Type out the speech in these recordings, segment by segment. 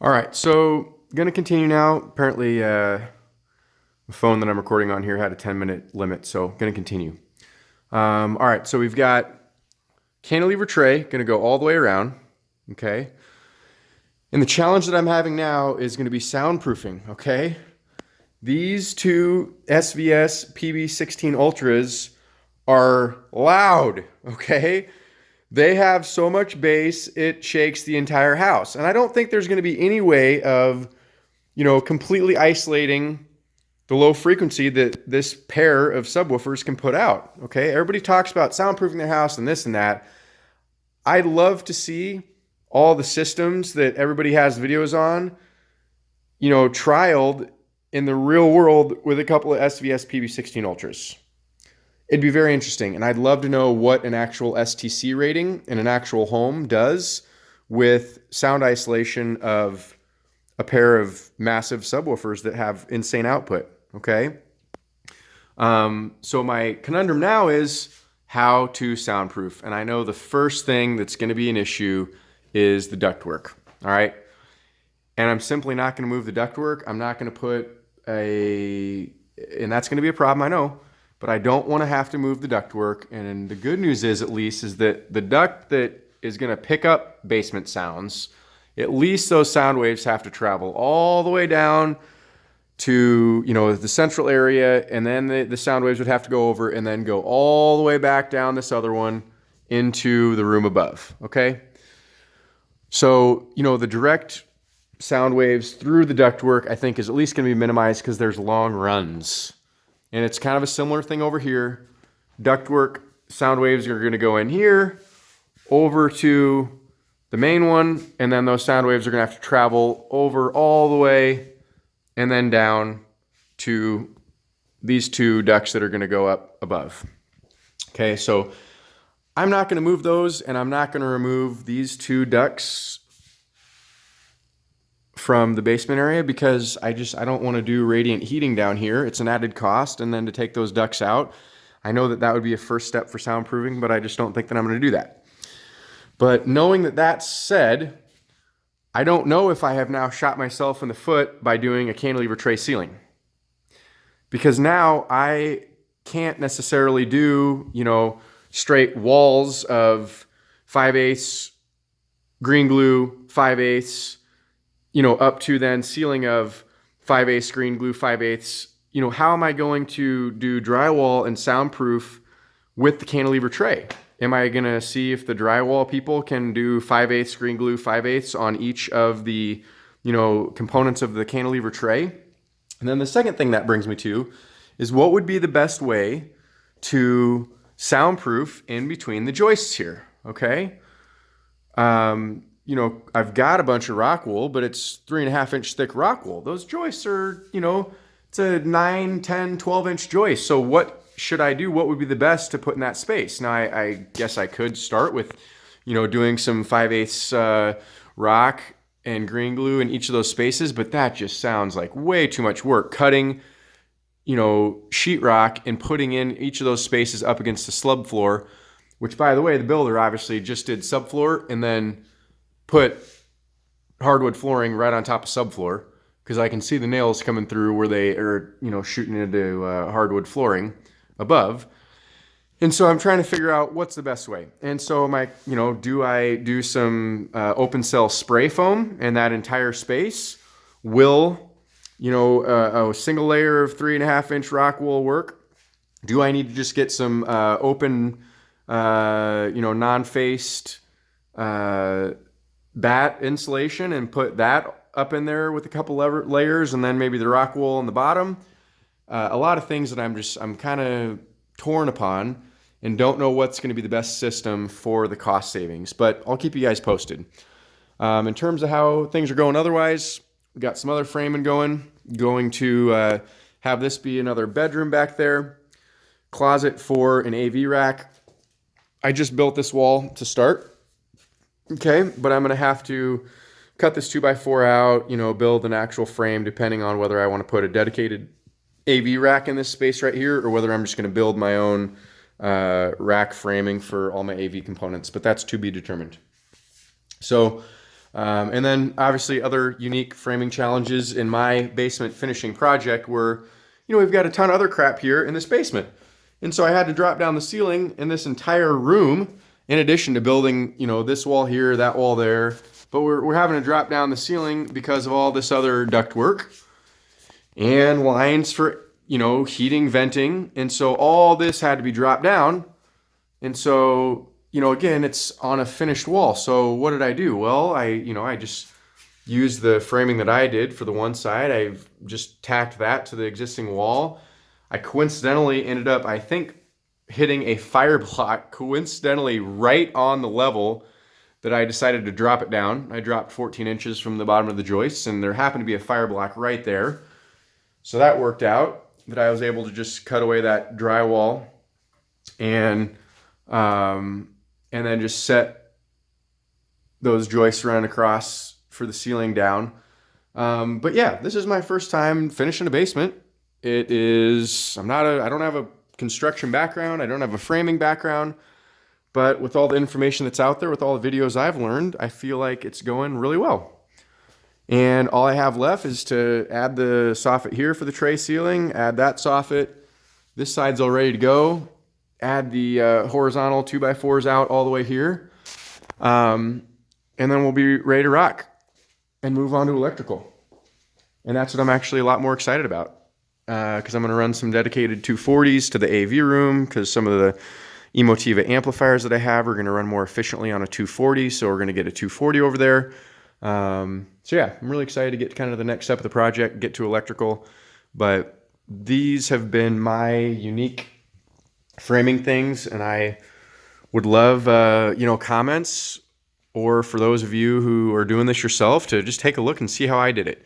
All right, so going to continue now. Apparently, the phone that I'm recording on here had a 10-minute limit, so going to continue. All right, so we've got cantilever tray, going to go all the way around, okay? And the challenge that I'm having now is going to be soundproofing, okay? These two SVS PB16 Ultras are loud, okay? They have so much bass, it shakes the entire house. And I don't think there's going to be any way of, completely isolating the low frequency that this pair of subwoofers can put out. Okay, everybody talks about soundproofing their house and this and that. I'd love to see all the systems that everybody has videos on, trialed in the real world with a couple of SVS PB16 Ultras. It'd be very interesting, and I'd love to know what an actual STC rating in an actual home does with sound isolation of a pair of massive subwoofers that have insane output, okay? So my conundrum now is how to soundproof, and I know the first thing that's going to be an issue is the ductwork, all right? And I'm simply not going to move the ductwork. I'm not going to put and that's going to be a problem, I know, but I don't want to have to move the ductwork. And the good news is, at least, is that the duct that is going to pick up basement sounds, at least those sound waves have to travel all the way down to, the central area, and then the sound waves would have to go over and then go all the way back down this other one into the room above, okay? So, the direct sound waves through the ductwork, I think, is at least going to be minimized because there's long runs. And it's kind of a similar thing over here. Ductwork sound waves are going to go in here, over to the main one, and then those sound waves are going to have to travel over all the way and then down to these two ducts that are going to go up above. Okay, so I'm not going to move those, and I'm not going to remove these two ducts from the basement area because I don't want to do radiant heating down here. It's an added cost, and then to take those ducts out, I know that would be a first step for soundproofing, but I just don't think that I'm going to do that. But knowing that said, I don't know if I have now shot myself in the foot by doing a cantilever tray ceiling, because now I can't necessarily do, straight walls of 5/8 green glue, 5/8, up to then ceiling of 5/8 green glue, 5/8. How am I going to do drywall and soundproof with the cantilever tray? Am I going to see if the drywall people can do 5/8 green glue, 5/8 on each of the, components of the cantilever tray? And then the second thing that brings me to is, what would be the best way to soundproof in between the joists here, okay? I've got a bunch of rock wool, but it's 3.5 inch thick rock wool. Those joists are, it's a 9, 10, 12 inch joist. So what should I do? What would be the best to put in that space? Now, I guess I could start with, doing some 5/8 rock and green glue in each of those spaces, but that just sounds like way too much work. Cutting, sheetrock and putting in each of those spaces up against the subfloor, which, by the way, the builder obviously just did subfloor and then put hardwood flooring right on top of subfloor, because I can see the nails coming through where they are, shooting into hardwood flooring above. And so I'm trying to figure out what's the best way. And so do I do some open cell spray foam in that entire space? Will, a single layer of 3.5 inch rock wool work? Do I need to just get some open, non-faced bat insulation and put that up in there with a couple layers, and then maybe the rock wool on the bottom? A lot of things that I'm kind of torn upon and don't know what's going to be the best system for the cost savings, but I'll keep you guys posted. In terms of how things are going otherwise, we got some other framing going to have this be another bedroom back there, closet for an AV rack. I just built this wall to start, okay, but I'm going to have to cut this 2x4 out, build an actual frame depending on whether I want to put a dedicated AV rack in this space right here or whether I'm just going to build my own rack framing for all my AV components, but that's to be determined. So And then obviously other unique framing challenges in my basement finishing project were, we've got a ton of other crap here in this basement. And so I had to drop down the ceiling in this entire room, in addition to building, this wall here, that wall there. But we're having to drop down the ceiling because of all this other ductwork and lines for, heating, venting. And so all this had to be dropped down. And so, again, it's on a finished wall. So what did I do? Well, I just used the framing that I did for the one side. I've just tacked that to the existing wall. I coincidentally ended up, I think, hitting a fire block coincidentally right on the level that I decided to drop it down. I dropped 14 inches from the bottom of the joists, and there happened to be a fire block right there. So that worked out, that I was able to just cut away that drywall and then just set those joists running across for the ceiling down. But yeah, this is my first time finishing a basement. I don't have a construction background. I don't have a framing background, but with all the information that's out there, with all the videos I've learned, I feel like it's going really well. And all I have left is to add the soffit here for the tray ceiling, add that soffit. This side's all ready to go. Add the horizontal 2x4s out all the way here. And then we'll be ready to rock and move on to electrical. And that's what I'm actually a lot more excited about. Because I'm going to run some dedicated 240s to the AV room, because some of the Emotiva amplifiers that I have are going to run more efficiently on a 240, so we're going to get a 240 over there. So yeah, I'm really excited to get kind of the next step of the project, get to electrical. But these have been my unique framing things, and I would love comments, or for those of you who are doing this yourself, to just take a look and see how I did it.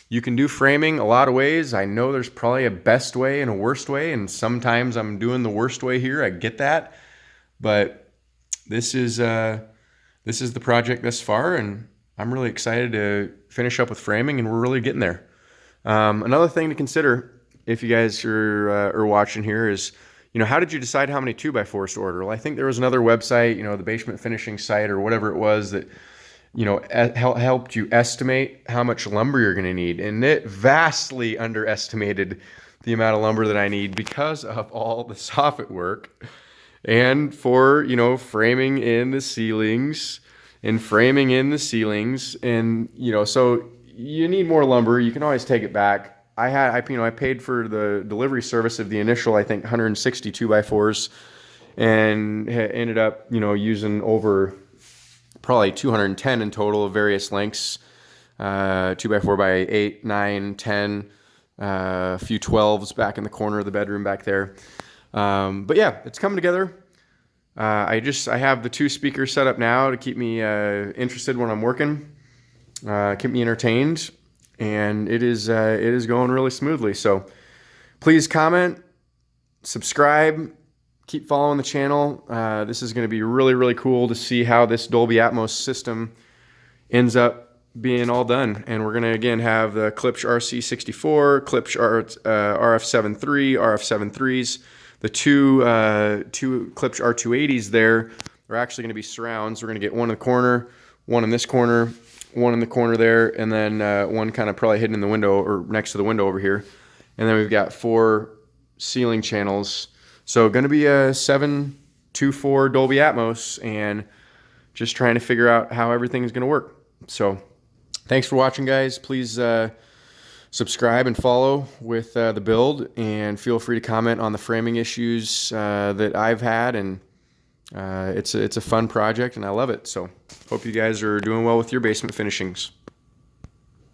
You can do framing a lot of ways. I know there's probably a best way and a worst way, and sometimes I'm doing the worst way here. I get that, but this is the project thus far, and I'm really excited to finish up with framing, and we're really getting there. Another thing to consider, if you guys are watching here, is how did you decide how many 2x4s to order? Well, I think there was another website, the basement finishing site or whatever it was, that helped you estimate how much lumber you're going to need. And it vastly underestimated the amount of lumber that I need because of all the soffit work and for, framing in the ceilings and framing in the ceilings. And, so you need more lumber. You can always take it back. I paid for the delivery service of the initial, I think, 160 2x4s, and ended up, using over probably 210 in total of various lengths, 2x4 by 8, 9, 10, a few 12s back in the corner of the bedroom back there. But yeah, it's coming together. I have the 2 speakers set up now to keep me interested when I'm working, keep me entertained, and it is going really smoothly. So please comment, subscribe, keep following the channel. This is going to be really, really cool to see how this Dolby Atmos system ends up being all done. And we're going to, again, have the Klipsch RC64, Klipsch RF73, RF73s. The two Klipsch R280s there are actually going to be surrounds. We're going to get one in the corner, one in this corner, one in the corner there, and then one kind of probably hidden in the window or next to the window over here. And then we've got 4 ceiling channels. So going to be a 724 Dolby Atmos, and just trying to figure out how everything is going to work. So thanks for watching, guys. Please subscribe and follow with the build, and feel free to comment on the framing issues that I've had. And it's a fun project, and I love it. So hope you guys are doing well with your basement finishings.